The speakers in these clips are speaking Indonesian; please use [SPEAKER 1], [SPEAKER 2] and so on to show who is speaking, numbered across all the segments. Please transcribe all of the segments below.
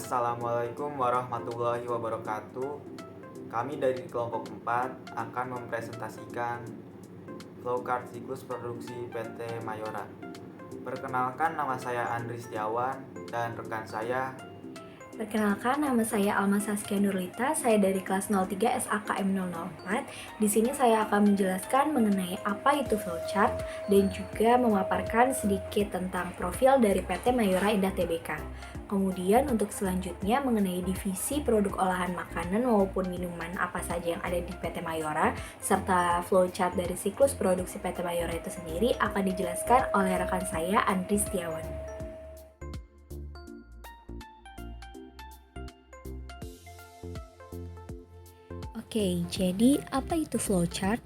[SPEAKER 1] Assalamualaikum warahmatullahi wabarakatuh. Kami dari kelompok 4 akan mempresentasikan flowchart siklus produksi PT Mayora. Perkenalkan, nama saya Andri Setiawan dan rekan saya.
[SPEAKER 2] Perkenalkan, nama saya Alma Saskia Nurlita, saya dari kelas 03 SAKM 004. Di sini saya akan menjelaskan mengenai apa itu flowchart dan juga memaparkan sedikit tentang profil dari PT Mayora Indah Tbk. Kemudian untuk selanjutnya mengenai divisi produk olahan makanan maupun minuman apa saja yang ada di PT Mayora, serta flowchart dari siklus produksi PT Mayora itu sendiri akan dijelaskan oleh rekan saya Andri Setiawan. Oke, jadi apa itu flowchart?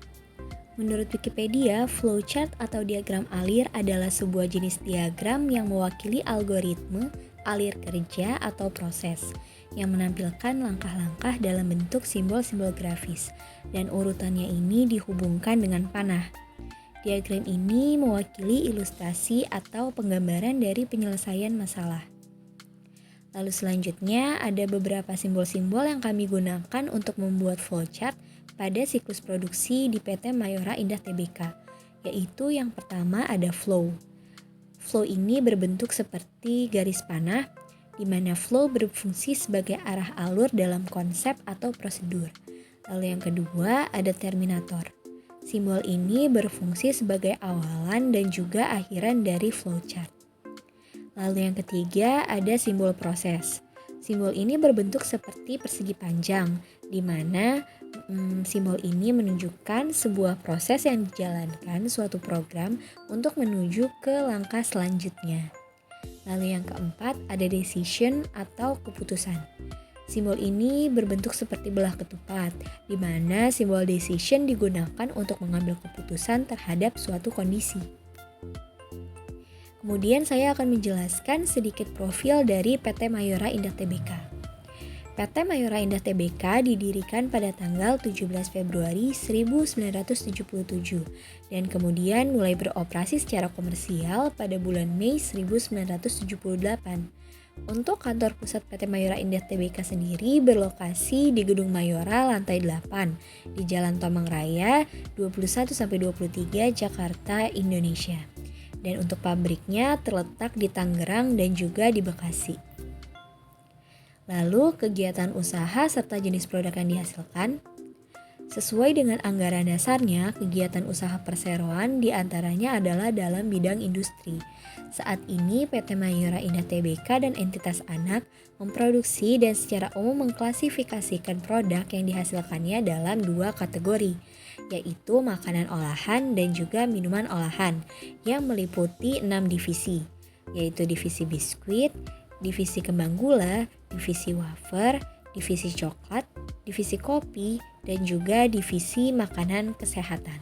[SPEAKER 2] Menurut Wikipedia, flowchart atau diagram alir adalah sebuah jenis diagram yang mewakili algoritme, alir kerja atau proses yang menampilkan langkah-langkah dalam bentuk simbol-simbol grafis dan urutannya ini dihubungkan dengan panah. Diagram ini mewakili ilustrasi atau penggambaran dari penyelesaian masalah. Lalu selanjutnya ada beberapa simbol-simbol yang kami gunakan untuk membuat flowchart pada siklus produksi di PT Mayora Indah Tbk, yaitu yang pertama ada flow. Flow ini berbentuk seperti garis panah, di mana flow berfungsi sebagai arah alur dalam konsep atau prosedur. Lalu yang kedua ada terminator. Simbol ini berfungsi sebagai awalan dan juga akhiran dari flowchart. Lalu yang ketiga ada simbol proses. Simbol ini berbentuk seperti persegi panjang, di mana simbol ini menunjukkan sebuah proses yang dijalankan suatu program untuk menuju ke langkah selanjutnya. Lalu yang keempat ada decision atau keputusan. Simbol ini berbentuk seperti belah ketupat, di mana simbol decision digunakan untuk mengambil keputusan terhadap suatu kondisi. Kemudian saya akan menjelaskan sedikit profil dari PT Mayora Indah Tbk. PT Mayora Indah Tbk didirikan pada tanggal 17 Februari 1977 dan kemudian mulai beroperasi secara komersial pada bulan Mei 1978. Untuk kantor pusat PT Mayora Indah Tbk sendiri berlokasi di Gedung Mayora lantai 8 di Jalan Tomang Raya 21-23 Jakarta, Indonesia. Dan untuk pabriknya terletak di Tangerang dan juga di Bekasi. Lalu kegiatan usaha serta jenis produk yang dihasilkan. Sesuai dengan anggaran dasarnya, kegiatan usaha perseroan diantaranya adalah dalam bidang industri. Saat ini PT Mayora Indah Tbk dan entitas anak memproduksi dan secara umum mengklasifikasikan produk yang dihasilkannya dalam dua kategori, yaitu makanan olahan dan juga minuman olahan yang meliputi 6 divisi, yaitu divisi biskuit, divisi kembang gula, divisi wafer, divisi coklat, divisi kopi, dan juga divisi makanan kesehatan.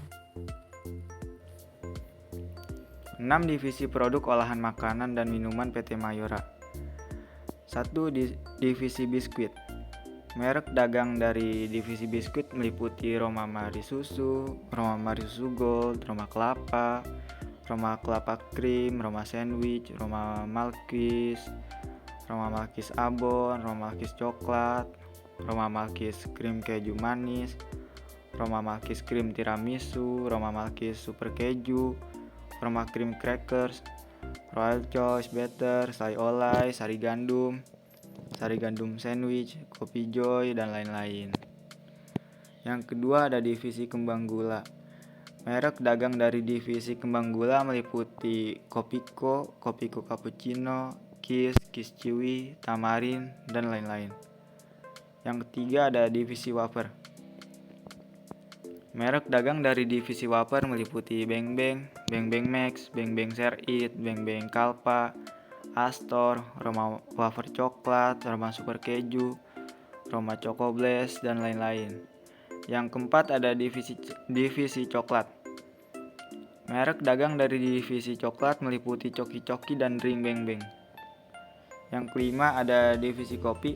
[SPEAKER 1] 6 divisi produk olahan makanan dan minuman PT Mayora. 1. Divisi biskuit. Merek dagang dari divisi biskuit meliputi Roma Mari Susu, Roma Mari Susu Gold, Roma Kelapa, Roma Kelapa Krim, Roma Sandwich, Roma Malkis, Roma Malkis Abon, Roma Malkis Coklat, Roma Malkis Krim Keju Manis, Roma Malkis Krim Tiramisu, Roma Malkis Super Keju, Roma Krim Crackers, Royal Choice Better, Sai Olay, Sari Gandum Sandwich, Kopi Joy, dan lain-lain. Yang kedua ada divisi kembang gula. Merek dagang dari divisi kembang gula meliputi Kopiko, Kopiko Cappuccino, Kiss Chewy, Tamarin, dan lain-lain. Yang ketiga ada divisi wafer. Merek dagang dari divisi wafer meliputi Beng Beng, Beng Beng Max, Beng Beng Share It, Beng Beng Kalpa, Astor, Roma Wafer Coklat, Roma Super Keju, Roma Choco Blast, dan lain-lain. Yang keempat ada divisi coklat. Merek dagang dari divisi coklat meliputi Coki Coki dan Ring Beng Beng. Yang kelima ada divisi kopi.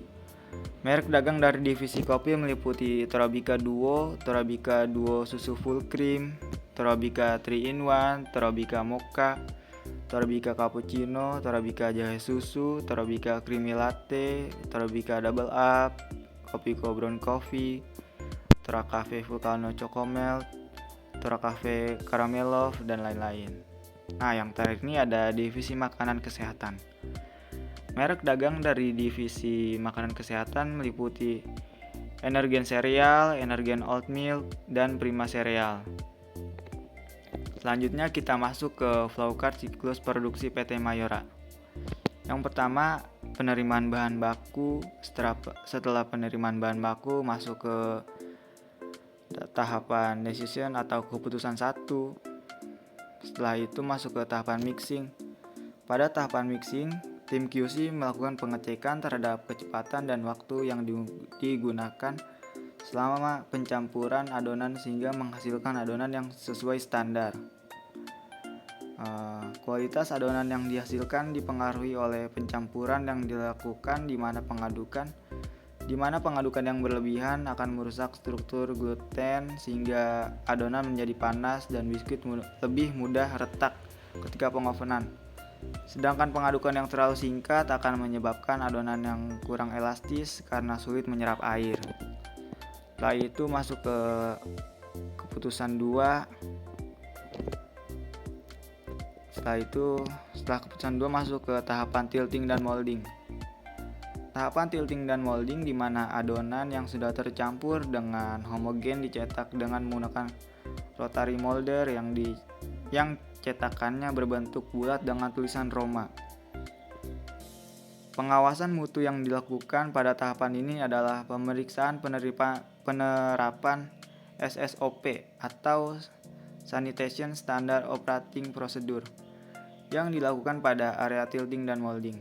[SPEAKER 1] Merek dagang dari divisi kopi meliputi Torabika Duo Susu Full Cream, Torabika 3 in 1, Torabika Mocha, Torabika cappuccino, Torabika jahe susu, Torabika creamy latte, Torabika double up, Kopiko brown coffee, Toracafe Vulcano Chocomelt, Toracafe Caramel Love, dan lain-lain. Nah, yang terakhir ini ada divisi makanan kesehatan. Merek dagang dari divisi makanan kesehatan meliputi Energen Cereal, Energen Oatmeal, dan Prima Cereal. Selanjutnya kita masuk ke flowchart siklus produksi PT Mayora. Yang pertama, penerimaan bahan baku. Setelah penerimaan bahan baku masuk ke tahapan decision atau keputusan 1. Setelah itu masuk ke tahapan mixing. Pada tahapan mixing, tim QC melakukan pengecekan terhadap kecepatan dan waktu yang digunakan selama pencampuran adonan sehingga menghasilkan adonan yang sesuai standar. Kualitas adonan yang dihasilkan dipengaruhi oleh pencampuran yang dilakukan, di mana pengadukan yang berlebihan akan merusak struktur gluten sehingga adonan menjadi panas dan biskuit lebih mudah retak ketika pengovenan. Sedangkan pengadukan yang terlalu singkat akan menyebabkan adonan yang kurang elastis karena sulit menyerap air. Setelah itu masuk ke keputusan 2. Setelah keputusan 2 masuk ke tahapan tilting dan molding. Tahapan tilting dan molding di mana adonan yang sudah tercampur dengan homogen dicetak dengan menggunakan rotary molder yang cetakannya berbentuk bulat dengan tulisan Roma. Pengawasan mutu yang dilakukan pada tahapan ini adalah pemeriksaan penerapan SSOP atau Sanitation Standard Operating Procedure yang dilakukan pada area tilting dan molding.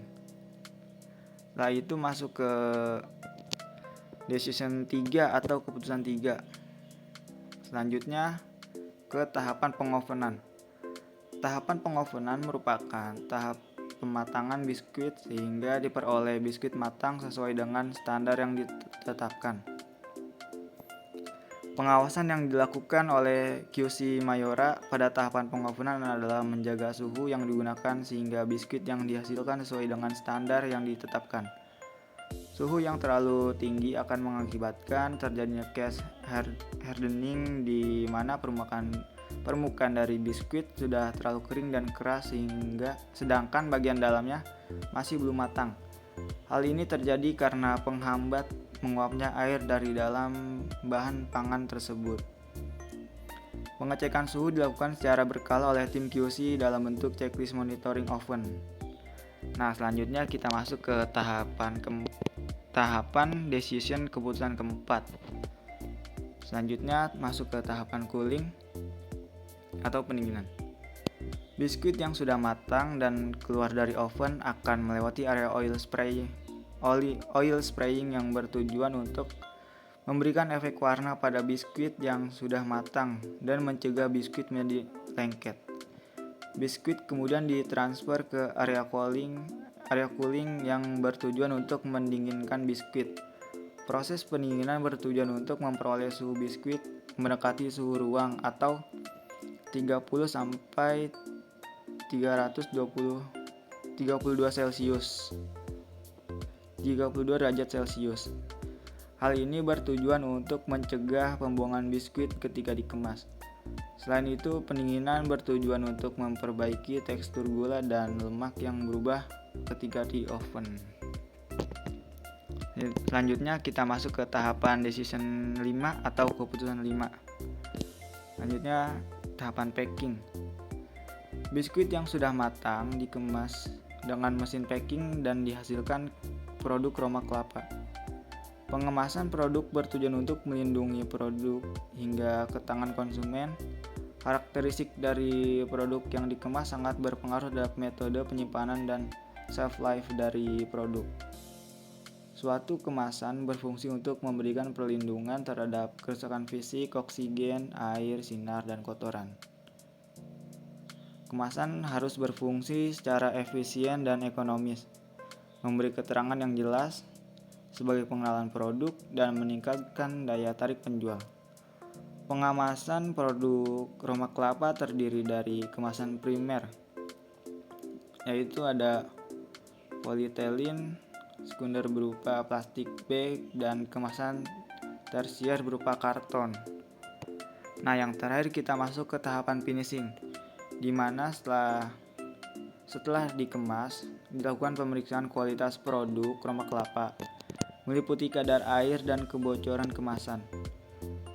[SPEAKER 1] Setelah itu masuk ke decision 3 atau keputusan 3. Selanjutnya ke tahapan pengovenan. Tahapan pengovenan merupakan tahap pematangan biskuit sehingga diperoleh biskuit matang sesuai dengan standar yang ditetapkan. Pengawasan yang dilakukan oleh QC Mayora pada tahapan pengovenan adalah menjaga suhu yang digunakan sehingga biskuit yang dihasilkan sesuai dengan standar yang ditetapkan. Suhu yang terlalu tinggi akan mengakibatkan terjadinya case hardening di mana permukaan dari biskuit sudah terlalu kering dan keras sedangkan bagian dalamnya masih belum matang. Hal ini terjadi karena penghambat menguapnya air dari dalam bahan pangan tersebut. Pengecekan suhu dilakukan secara berkala oleh tim QC dalam bentuk checklist monitoring oven. Nah, selanjutnya kita masuk ke tahapan decision keputusan keempat. Selanjutnya masuk ke tahapan cooling atau pendinginan. Biskuit yang sudah matang dan keluar dari oven akan melewati area oil spraying yang bertujuan untuk memberikan efek warna pada biskuit yang sudah matang dan mencegah biskuit menjadi lengket. Biskuit kemudian ditransfer ke area cooling yang bertujuan untuk mendinginkan biskuit. Proses pendinginan bertujuan untuk memperoleh suhu biskuit mendekati suhu ruang atau 30 sampai 32 derajat Celcius. Hal ini bertujuan untuk mencegah pembuangan biskuit ketika dikemas. Selain itu, pendinginan bertujuan untuk memperbaiki tekstur gula dan lemak yang berubah ketika di oven. Selanjutnya kita masuk ke tahapan decision 5 atau keputusan 5. Selanjutnya tahapan packing. Biskuit yang sudah matang dikemas dengan mesin packing dan dihasilkan produk Roma kelapa. Pengemasan produk bertujuan untuk melindungi produk hingga ke tangan konsumen. Karakteristik dari produk yang dikemas sangat berpengaruh terhadap metode penyimpanan dan shelf life dari produk. Suatu kemasan berfungsi untuk memberikan perlindungan terhadap kerusakan fisik, oksigen, air, sinar, dan kotoran. Kemasan harus berfungsi secara efisien dan ekonomis, memberi keterangan yang jelas sebagai pengenalan produk dan meningkatkan daya tarik penjual. Pengemasan produk Roma kelapa terdiri dari kemasan primer, yaitu ada polietilin, sekunder berupa plastik bag, dan kemasan tersier berupa karton. Nah, yang terakhir kita masuk ke tahapan finishing, di mana setelah dikemas, dilakukan pemeriksaan kualitas produk Roma Kelapa, meliputi kadar air dan kebocoran kemasan.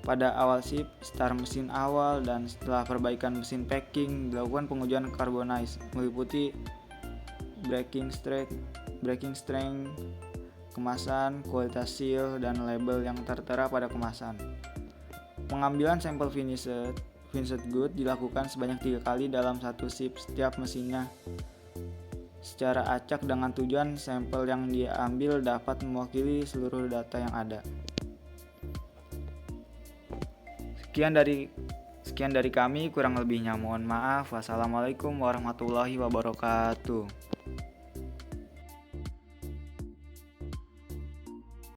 [SPEAKER 1] Pada awal ship, start mesin awal, dan setelah perbaikan mesin packing, dilakukan pengujian carbonize, meliputi breaking strength, kemasan, kualitas seal, dan label yang tertera pada kemasan. Pengambilan sampel finished good dilakukan sebanyak 3 kali dalam satu ship setiap mesinnya secara acak dengan tujuan sampel yang diambil dapat mewakili seluruh data yang ada. Sekian dari kami, kurang lebihnya mohon maaf. Wassalamualaikum warahmatullahi wabarakatuh.